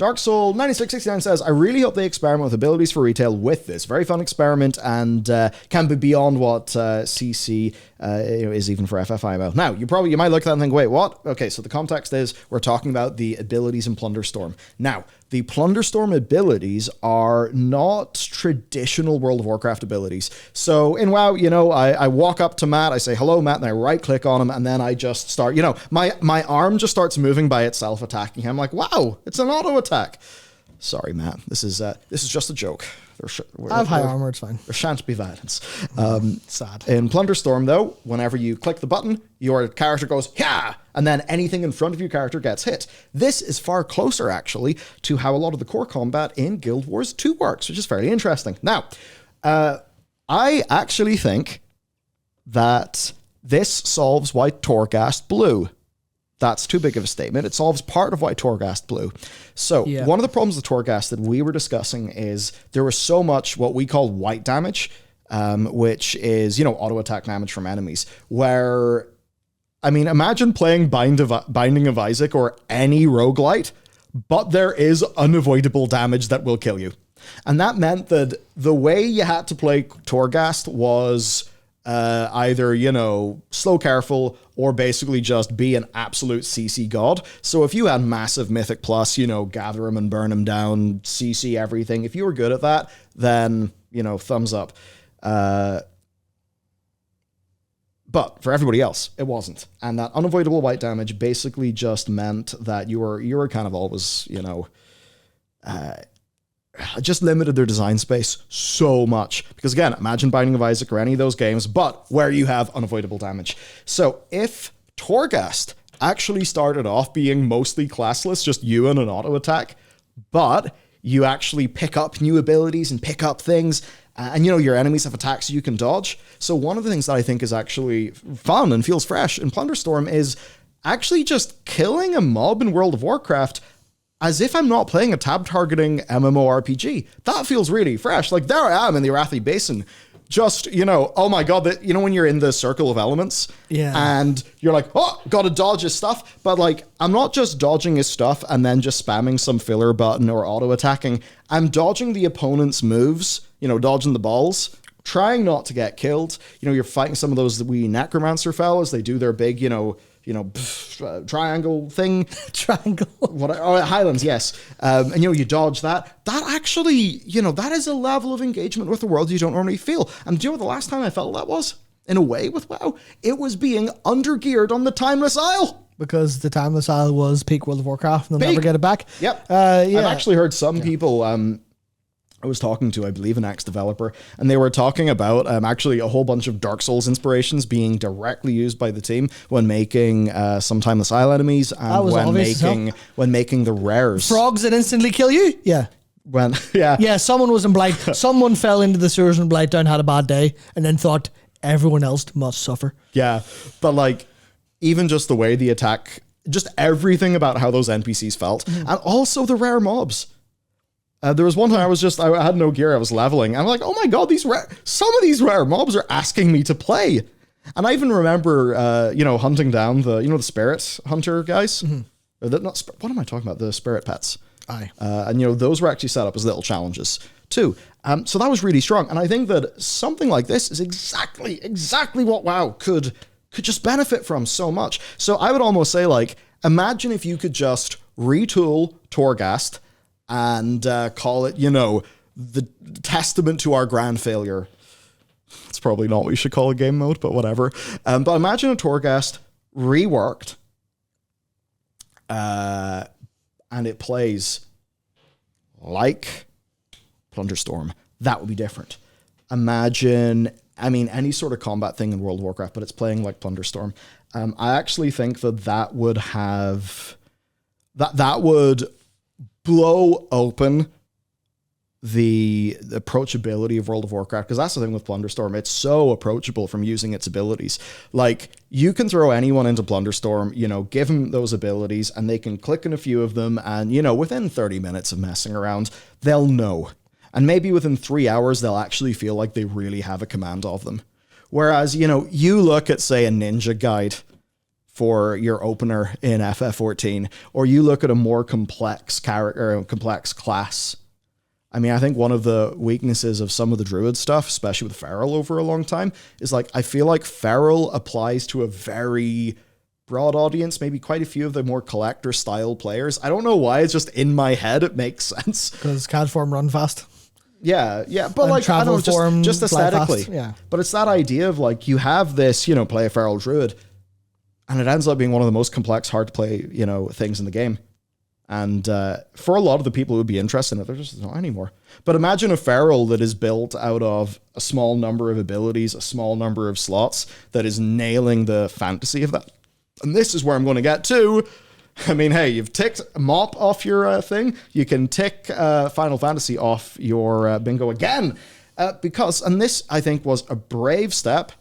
Dark Soul 9669 says, I really hope they experiment with abilities for retail with this. Very fun experiment and can be beyond what CC is even for FFIMO. Now, you might look at that and think, wait, what? Okay, so the context is we're talking about the abilities in Plunderstorm. Now, the Plunderstorm abilities are not traditional World of Warcraft abilities. So in WoW, I walk up to Matt, I say, hello, Matt, and I right-click on him, and then I just start, my arm just starts moving by itself, attacking him. I'm like, wow, it's an auto attack. Sorry, Matt, this is just a joke. I have high armor, it's fine. There shan't be violence. Sad. In Plunderstorm, though, whenever you click the button, your character goes, yeah, and then anything in front of your character gets hit. This is far closer, actually, to how a lot of the core combat in Guild Wars 2 works, which is fairly interesting. Now, I actually think that this solves why Torghast blew. That's too big of a statement. It solves part of why Torghast blew. So one of the problems with Torghast that we were discussing is there was so much what we call white damage, which is, auto attack damage from enemies, where, imagine playing Binding of Isaac or any roguelite, but there is unavoidable damage that will kill you. And that meant that the way you had to play Torghast was either, slow careful or basically just be an absolute CC god. So if you had massive Mythic Plus, gather him and burn him down, CC everything, if you were good at that, then, thumbs up. But for everybody else, it wasn't. And that unavoidable white damage basically just meant that you were kind of always, just limited their design space so much. Because again, imagine Binding of Isaac or any of those games, but where you have unavoidable damage. So if Torghast actually started off being mostly classless, just you and an auto attack, but you actually pick up new abilities and pick up things, and your enemies have attacks you can dodge. So one of the things that I think is actually fun and feels fresh in Plunderstorm is actually just killing a mob in World of Warcraft as if I'm not playing a tab-targeting MMORPG. That feels really fresh. Like, there I am in the Arathi Basin, just, oh my god, when you're in the circle of elements, and you're like, oh, gotta dodge his stuff, but like, I'm not just dodging his stuff and then just spamming some filler button or auto-attacking. I'm dodging the opponent's moves, dodging the balls, trying not to get killed. You're fighting some of those wee necromancer fellas, they do their big, triangle thing. Triangle. Highlands, yes. And you dodge that. That actually, that is a level of engagement with the world you don't normally feel. And do you know what the last time I felt that was? In a way with WoW? It was being undergeared on the Timeless Isle. Because the Timeless Isle was peak World of Warcraft and they'll never get it back. Yep. I've actually heard some people... I was talking to, I believe, an ex-developer, and they were talking about actually a whole bunch of Dark Souls inspirations being directly used by the team when making some Timeless Isle enemies and when making the rares. Frogs that instantly kill you? Yeah. Yeah, someone was in Blight. Someone fell into the sewers in Blighttown, had a bad day, and then thought everyone else must suffer. Yeah, but like, even just the way the attack, just everything about how those NPCs felt, and also the rare mobs. There was one time I had no gear, I was leveling, and I'm like, oh my god, some of these rare mobs are asking me to play. And I even remember, hunting down the spirit hunter guys. Mm-hmm. What am I talking about? The spirit pets. Aye. And those were actually set up as little challenges too. So that was really strong. And I think that something like this is exactly what WoW could just benefit from so much. So I would almost say, like, imagine if you could just retool Torghast and call it, the testament to our grand failure. It's probably not what you should call a game mode, but whatever. But imagine a Torghast reworked, and it plays like Plunderstorm. That would be different. Imagine, any sort of combat thing in World of Warcraft, but it's playing like Plunderstorm. I actually think that would have... That would blow open the approachability of World of Warcraft, because that's the thing with Plunderstorm. It's so approachable from using its abilities. Like, you can throw anyone into Plunderstorm, give them those abilities, and they can click on a few of them, and, within 30 minutes of messing around, they'll know. And maybe within 3 hours, they'll actually feel like they really have a command of them. Whereas, you look at, say, a ninja guide for your opener in FF14, or you look at a more complex character or complex class. I mean, I think one of the weaknesses of some of the druid stuff, especially with Feral over a long time, is like, I feel like Feral applies to a very broad audience, maybe quite a few of the more collector style players. I don't know why, it's just in my head, it makes sense. Because cat form run fast. Yeah, but and like, I don't know, just aesthetically. Yeah. But it's that idea of like, you have this, play a Feral druid, and it ends up being one of the most complex, hard to play, things in the game. And for a lot of the people who would be interested in it, they're just not anymore. But imagine a Feral that is built out of a small number of abilities, a small number of slots, that is nailing the fantasy of that. And this is where I'm going to get to. I mean, hey, you've ticked MoP off your thing. You can tick Final Fantasy off your bingo again. And this, I think, was a brave step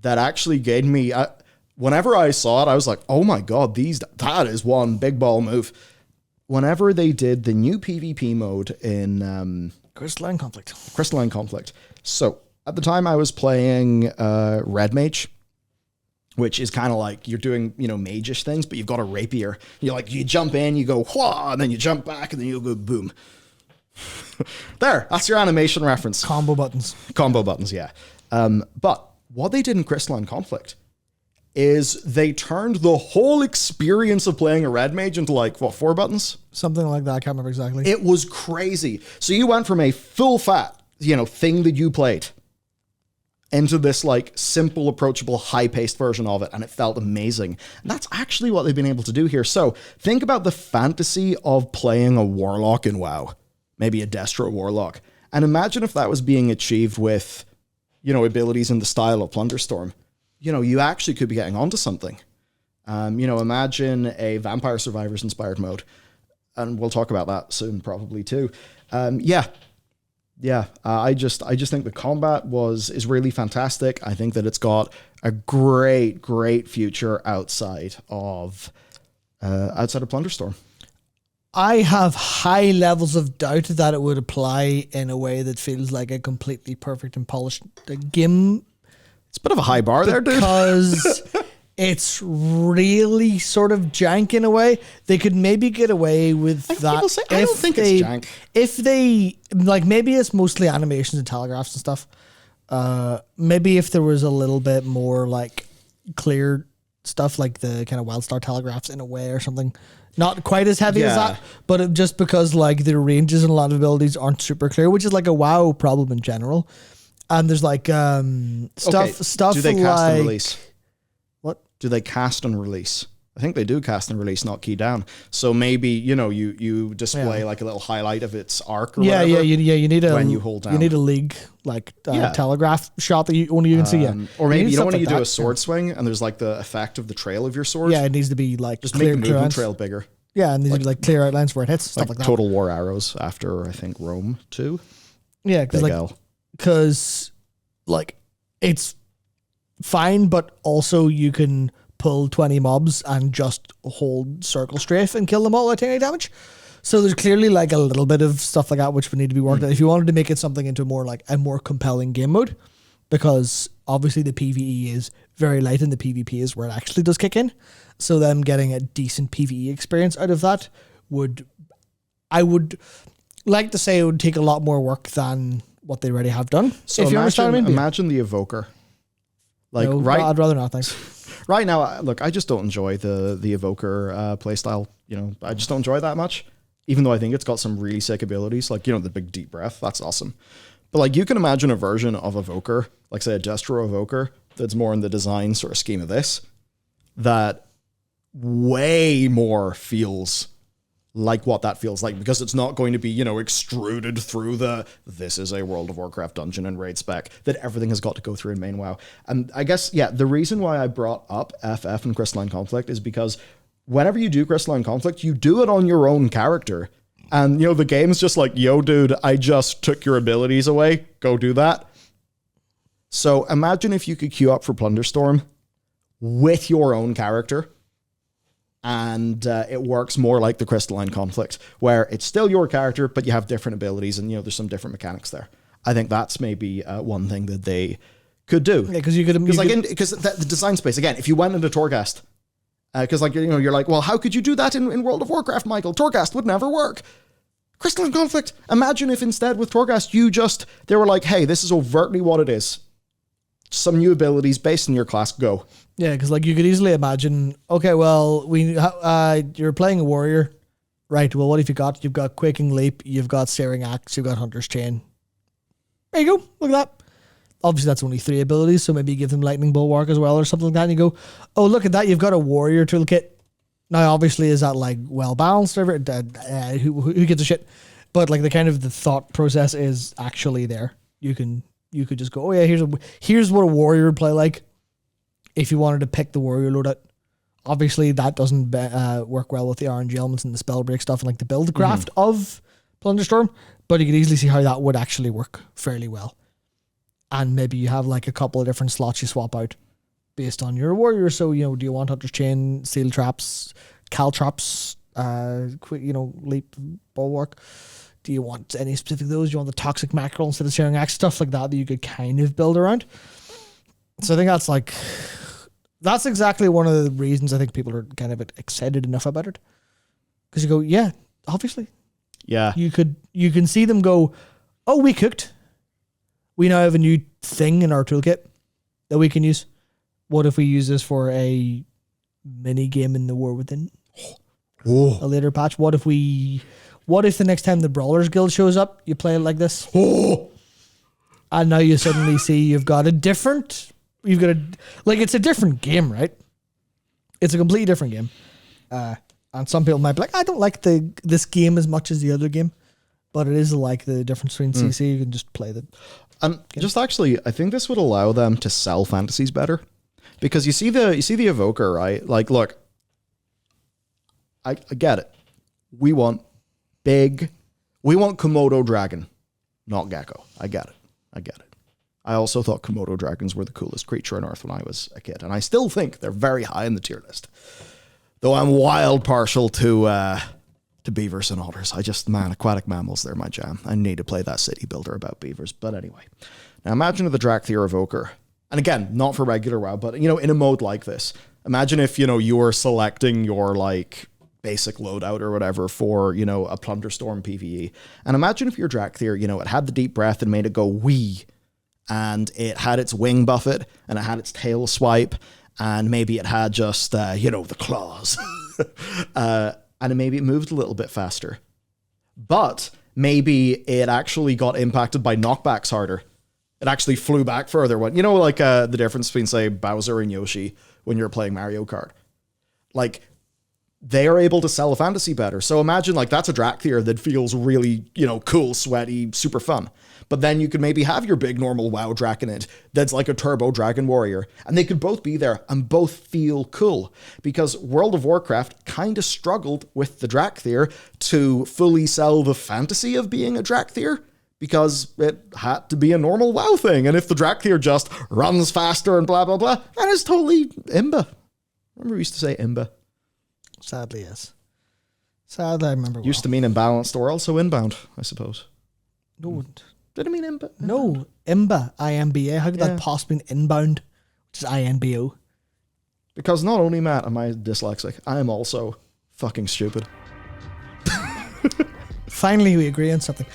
that actually gave me... whenever I saw it, I was like, oh my god, that is one big ball move. Whenever they did the new PvP mode in... Crystalline Conflict. Crystalline Conflict. So, at the time I was playing Red Mage, which is kind of like you're doing, mage-ish things, but you've got a rapier. You jump in, you go, whah, and then you jump back, and then you go, boom. There, that's your animation reference. Combo buttons, yeah. But what they did in Crystalline Conflict is they turned the whole experience of playing a red mage into 4 buttons? Something like that, I can't remember exactly. It was crazy. So you went from a full fat, thing that you played into this simple, approachable, high-paced version of it, and it felt amazing. And that's actually what they've been able to do here. So think about the fantasy of playing a warlock in WoW, maybe a Destro warlock, and imagine if that was being achieved with, abilities in the style of Plunderstorm. You actually could be getting onto something. Imagine a Vampire Survivors inspired mode, and we'll talk about that soon, probably too. I just think the combat is really fantastic. I think that it's got a great future outside of Plunderstorm. I have high levels of doubt that it would apply in a way that feels like a completely perfect and polished game. It's a bit of a high bar there, dude. Because it's really sort of jank in a way. They could maybe get away with that. I don't think it's jank. If they, maybe it's mostly animations and telegraphs and stuff. Maybe if there was a little bit more clear stuff, like the kind of Wildstar telegraphs in a way or something. Not quite as heavy as that, but just because the ranges and a lot of abilities aren't super clear, which is a WoW problem in general. And there's stuff. Do they cast and release? What? Do they cast and release? I think they do cast and release, not key down. So maybe you display a little highlight of its arc. Or whatever, you need when you hold down. You need a league telegraph shot that you can see. Or maybe when you do a sword swing and there's the effect of the trail of your sword. Yeah, it needs to be just clear, make the movement trail bigger. Yeah, and needs to be clear outlines where it hits, stuff like that. Total War arrows after I think Rome 2. Yeah, because it's fine, but also you can pull 20 mobs and just hold circle strafe and kill them all without any damage. So there's clearly a little bit of stuff like that which would need to be worked out if you wanted to make it something into more a more compelling game mode, because obviously the PvE is very light and the PvP is where it actually does kick in. So them getting a decent PvE experience out of that I would like to say it would take a lot more work than what they already have done. So if you understand what I mean. Imagine the Evoker. No, I'd rather not, thanks. Right now, look, I just don't enjoy the Evoker playstyle. I just don't enjoy it that much, even though I think it's got some really sick abilities, the big deep breath. That's awesome. But you can imagine a version of Evoker, say a Destro Evoker, that's more in the design sort of scheme of this, that way more feels like what that feels like, because it's not going to be, extruded through this is a World of Warcraft dungeon and raid spec that everything has got to go through in main WoW. And I guess, the reason why I brought up FF and Crystalline Conflict is because whenever you do Crystalline Conflict, you do it on your own character. And, the game's just yo, dude, I just took your abilities away. Go do that. So imagine if you could queue up for Plunderstorm with your own character. And it works more like the Crystalline Conflict, where it's still your character, but you have different abilities and, there's some different mechanics there. I think that's maybe one thing that they could do. Yeah, because you could... Because the design space, again, if you went into Torghast Because you're like, well, how could you do that in World of Warcraft, Michael? Torghast would never work. Crystalline Conflict. Imagine if instead with Torghast, they were like, hey, this is overtly what it is. Some new abilities based on your class, go. Yeah, because you could easily imagine, okay, well, you're playing a warrior, right? Well, what have you got? You've got Quaking Leap, you've got Searing Axe, you've got Hunter's Chain. There you go. Look at that. Obviously, that's only 3 abilities, so maybe you give them Lightning Bulwark as well or something like that, and you go, oh, look at that, you've got a warrior toolkit. Now, obviously, is that well balanced? Who gives a shit? But the kind of the thought process is actually there. You could just go, oh yeah, here's what a warrior would play like if you wanted to pick the warrior loadout. Obviously, that doesn't work well with the RNG elements and the spell break stuff and the build craft of Plunderstorm, but you could easily see how that would actually work fairly well. And maybe you have a couple of different slots you swap out based on your warrior. So, do you want Hunter's Chain, Seal Traps, Caltrops, Leap, Bulwark? Do you want any specific of those? Do you want the Toxic Mackerel instead of Searing Axe? Stuff like that you could kind of build around. So I think that's exactly one of the reasons I think people are kind of excited enough about it. Because you go, yeah, obviously. Yeah. You can see them go, oh, we cooked. We now have a new thing in our toolkit that we can use. What if we use this for a mini game in the War Within? Oh. A later patch. What if the next time the Brawlers Guild shows up, you play it like this? Oh. And now you suddenly see it's a different game, right? It's a completely different game. And some people might be like, I don't like this game as much as the other game. But it is the difference between CC. You can just play the. And just actually, I think this would allow them to sell fantasies better, because you see the Evoker, right? Look, I get it. We want Komodo dragon, not gecko. I get it. I also thought Komodo dragons were the coolest creature on Earth when I was a kid, and I still think they're very high in the tier list. Though I'm wild partial to beavers and otters. Aquatic mammals, they're my jam. I need to play that city builder about beavers. But anyway, now imagine the Drakthir Evoker. And again, not for regular WoW, but in a mode like this. Imagine if, you were selecting your basic loadout or whatever for, a Plunderstorm PvE. And imagine if your Drakthir, it had the deep breath and made it go wee. And it had its wing buffet and it had its tail swipe. And maybe it had just, the claws. And maybe it moved a little bit faster. But maybe it actually got impacted by knockbacks harder. It actually flew back further. The difference between, say, Bowser and Yoshi when you're playing Mario Kart. They are able to sell a fantasy better. So imagine, that's a Drakthir that feels really, cool, sweaty, super fun. But then you could maybe have your big normal WoW Draconid that's like a Turbo Dragon Warrior. And they could both be there and both feel cool. Because World of Warcraft kind of struggled with the Drakthir to fully sell the fantasy of being a Drakthir. Because it had to be a normal WoW thing. And if the Drakthir just runs faster and blah, blah, blah, that is totally Imba. Remember we used to say Imba? Sadly, yes. Sadly, I remember well. Used to mean imbalanced or also inbound, I suppose. No, did it mean Imba? No, Imba, I-M-B-A. How could that possibly be inbound, which is I-N-B-O? Because not only, Matt, am I dyslexic, I am also fucking stupid. Finally, we agree on something.